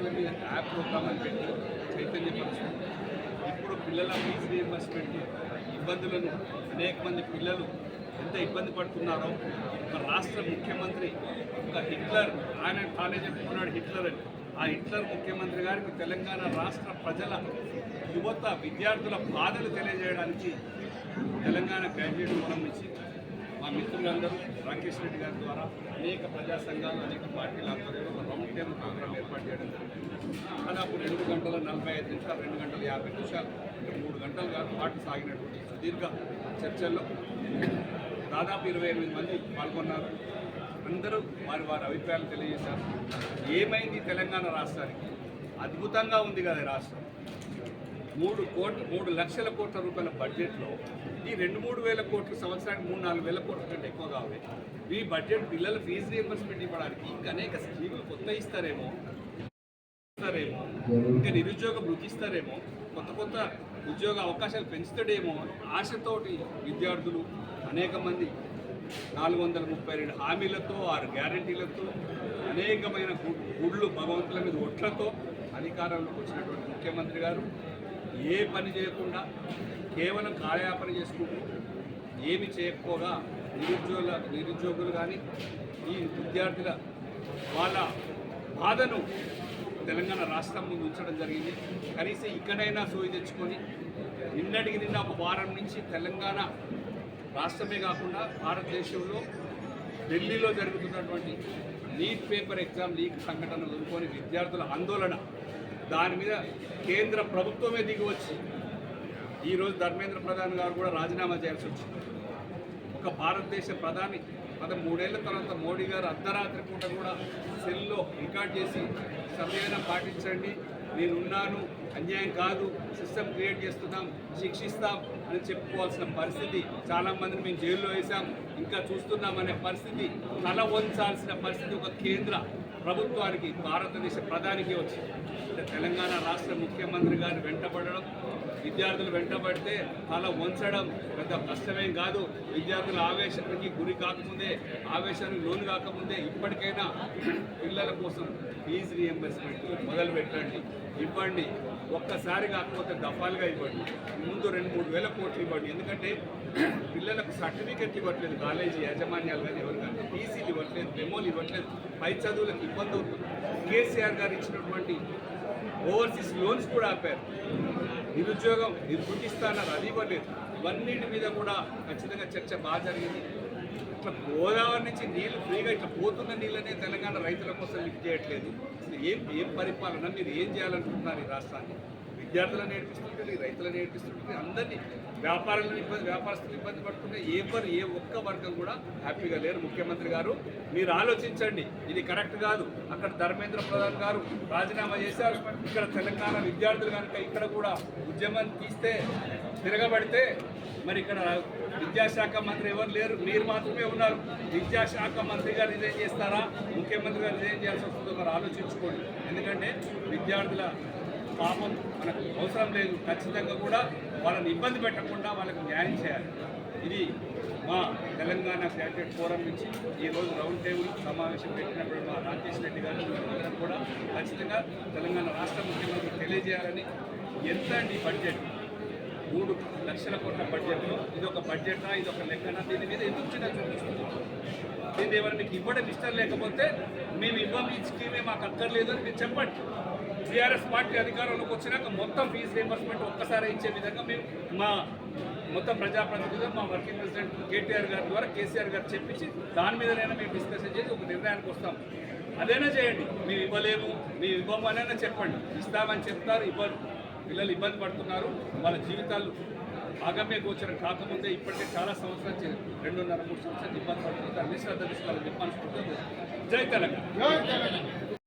వాళ్ళని app programme పెట్టి చైతన్యపరుస్తుంది. ఇప్పుడు పిల్లల ఫీజు రీయింబర్స్మెంట్ ఇబ్బందులను అనేక మంది పిల్లలు ఎంత ఇబ్బంది పడుతున్నారో ఒక రాష్ట్ర ముఖ్యమంత్రి ఒక హిట్లర్, ఆయన తానే చెప్పుకున్నాడు హిట్లర్ అని. ఆ హిట్లర్ ముఖ్యమంత్రి గారికి తెలంగాణ రాష్ట్ర ప్రజల యువత విద్యార్థుల బాధలు తెలియజేయడానికి తెలంగాణ గ్రాడ్యుయేట్ ఫోరం నుంచి మా మిత్రులందరూ రాకేష్ రెడ్డి గారి ద్వారా అనేక ప్రజా సంఘాలు అనేక పార్టీల ఆధ్వర్యంలో ఒక రౌండ్ టేబుల్ ప్రోగ్రాం ఏర్పాటు చేయడం జరిగింది. దాదాపు 2 గంటల 45 నిమిషాలు 2 గంటల 50 నిమిషాలు 3 గంటల పాటు సాగినటువంటి సుదీర్ఘ చర్చల్లో దాదాపు 28 మంది పాల్గొన్నారు. అందరూ వారి అభిప్రాయాలు తెలియజేశారు. ఏమైంది తెలంగాణ రాష్ట్రానికి? అద్భుతంగా ఉంది కదా రాష్ట్రం. 3 లక్షల కోట్ల రూపాయల బడ్జెట్లో ఈ 2-3 వేల కోట్లు సంవత్సరానికి 3-4 వేల కోట్ల కంటే ఎక్కువ కావాలి. ఈ బడ్జెట్ పిల్లల ఫీజు రీయింబర్స్మెంట్ ఇవ్వడానికి ఇంకా అనేక స్కీములు కొత్త ఇస్తారేమో, ఇంకా నిరుద్యోగ వృద్ధి ఇస్తారేమో, కొత్త ఉద్యోగ అవకాశాలు పెంచుతాడేమో ఆశతోటి విద్యార్థులు అనేక మంది 432 హామీలతో 6 గ్యారంటీలతో అనేకమైన గుళ్ళు భగవంతుల మీద ఒట్లతో అధికారంలోకి వచ్చినటువంటి ముఖ్యమంత్రి గారు ఏ పని చేయకుండా కేవలం కాలయాపన చేసుకుంటూ ఏమి చేయకపోగా నిరుద్యోగులు కానీ ఈ విద్యార్థుల వాళ్ళ బాధను తెలంగాణ రాష్ట్రం ముందు ఉంచడం జరిగింది. కనీసం ఇక్కడైనా సోయి తెచ్చుకొని నిన్నటికి నిన్న ఒక వారం నుంచి తెలంగాణ రాష్ట్రమే కాకుండా భారతదేశంలో ఢిల్లీలో జరుగుతున్నటువంటి నీట్ పేపర్ ఎగ్జామ్ లీక్ సంఘటనలు ఎదుర్కొని విద్యార్థుల ఆందోళన, దాని మీద కేంద్ర ప్రభుత్వమే దిగివచ్చి ఈరోజు ధర్మేంద్ర ప్రధాన్ గారు కూడా రాజీనామా చేయాల్సి వచ్చింది. ఒక భారతదేశ ప్రధాని 13 ఏళ్ల తర్వాత మోడీ గారు అర్ధరాత్రి పూట కూడా సెల్లో రికార్డ్ చేసి సమయాన్ని పాటించండి, నేనున్నాను, అన్యాయం కాదు, సిస్టమ్ క్రియేట్ చేస్తున్నాం, శిక్షిస్తాం అని చెప్పుకోవాల్సిన పరిస్థితి, చాలామందిని మేము జైల్లో వేసాం ఇంకా చూస్తున్నామనే పరిస్థితి, తల వంచాల్సిన పరిస్థితి ఒక కేంద్ర ప్రభుత్వానికి భారతదేశ ప్రధానికి వచ్చింది. తెలంగాణ రాష్ట్ర ముఖ్యమంత్రి గారు వెంటబడడం, విద్యార్థులు వెంటబడితే తల వంచడం పెద్ద కష్టమేం కాదు. విద్యార్థుల ఆవేశానికి గురి కాకముందే, ఆవేశానికి లోను కాకముందే ఇప్పటికైనా పిల్లల కోసం ఫీజు రీయింబర్స్మెంట్ మొదలు పెట్టండి, ఇవ్వండి. ఒక్కసారి కాకపోతే దఫాలుగా ఇవ్వండి. ముందు 2-3 వేల కోట్లు ఇవ్వండి. ఎందుకంటే పిల్లలకు సర్టిఫికెట్లు ఇవ్వట్లేదు కాలేజీ యాజమాన్యాలు కానీ ఎవరు కానీ, టీసీలు ఇవ్వట్లేదు, మెమోలు ఇవ్వట్లేదు, పై చదువులకు ఇబ్బంది అవుతుంది. కేసీఆర్ గారు ఇచ్చినటువంటి ఓవర్సీస్ లోన్స్ కూడా ఆపారు. నిరుద్యోగం గుర్తిస్తాన్నారు, అది ఇవ్వలేదు. ఇవన్నిటి మీద కూడా ఖచ్చితంగా చర్చ బాగా జరిగింది. ఇట్లా గోదావరి నుంచి నీళ్లు ఫ్రీగా ఇట్లా పోతున్న నీళ్ళనే తెలంగాణ రైతుల కోసం లిఫ్ట్ చేయట్లేదు. ఏం పరిపాలన, మీరు ఏం చేయాలనుకుంటున్నారు ఈ రాష్ట్రాన్ని? విద్యార్థులను నేర్పిస్తుంటే, రైతులను నేర్పిస్తుంటే, అందరినీ వ్యాపారస్తులు ఇబ్బంది పడుతుంటే ఏ ఒక్క వర్గం కూడా హ్యాపీగా లేరు. ముఖ్యమంత్రి గారు మీరు ఆలోచించండి, ఇది కరెక్ట్ కాదు. అక్కడ ధర్మేంద్ర ప్రధాన్ గారు రాజీనామా చేశారు. ఇక్కడ తెలంగాణ విద్యార్థులు కనుక ఇక్కడ కూడా ఉద్యమం తీస్తే, తిరగబడితే, మరి ఇక్కడ విద్యాశాఖ మంత్రి ఎవరు లేరు, మీరు మాత్రమే ఉన్నారు. విద్యాశాఖ మంత్రి గారు రిజైన్ చేస్తారా, ముఖ్యమంత్రి గారు రిజైన్ చేయాల్సి వస్తుందో మరి ఆలోచించుకోండి. ఎందుకంటే విద్యార్థుల పాపం మనకు అవసరం లేదు. ఖచ్చితంగా కూడా వాళ్ళని ఇబ్బంది పెట్టకుండా వాళ్ళకి న్యాయం చేయాలి. ఇది మా తెలంగాణ గ్రాడ్యుయేట్ ఫోరం నుంచి ఈరోజు రౌండ్ టేబుల్ సమావేశం పెట్టినప్పుడు మా రాకేష్ రెడ్డి గారు అందరం కూడా ఖచ్చితంగా తెలంగాణ రాష్ట్ర ముఖ్యమంత్రి తెలియజేయాలని. ఎంత అండి బడ్జెట్? 3 లక్షల కోట్ల బడ్జెట్లో ఇదొక బడ్జెటా, ఇదొక లెక్కనా? దీని మీద ఎందుకు చిన్న చూపిస్తుంది? దీన్ని ఎవరు మీకు ఇవ్వడం ఇష్టం లేకపోతే మేము ఇవ్వం, ఈ స్కీమే మాకు అక్కర్లేదు అని మీరు చెప్పండి. టీఆర్ఎస్ పార్టీ అధికారంలోకి వచ్చినాక మొత్తం ఫీజు రీయింబర్స్మెంట్ ఒక్కసారి ఇచ్చే విధంగా మేము మా మొత్తం ప్రజాప్రతినిధులు, మా వర్కింగ్ ప్రెసిడెంట్ కేటీఆర్ గారి ద్వారా కేసీఆర్ గారు చెప్పించి దాని మీదనైనా మేము డిస్కషన్ చేసి ఒక నిర్ణయానికి వస్తాం. అదైనా చేయండి. మేము ఇవ్వలేము, మేము ఇవ్వము అనైనా చెప్పండి. ఇస్తామని చెప్తారు, ఇవ్వరు. పిల్లలు ఇబ్బంది పడుతున్నారు, వాళ్ళ జీవితాలు ఆగమ్య గోచరం కాకముందే ఇప్పటికే చాలా సంవత్సరాలు 2.5-3 సంవత్సరాలు ఇబ్బంది పడుతున్నారు. దాన్ని శ్రద్ధ తీసుకోవాలని చెప్పాల్సి ఉంటుంది. జై తెలంగాణ.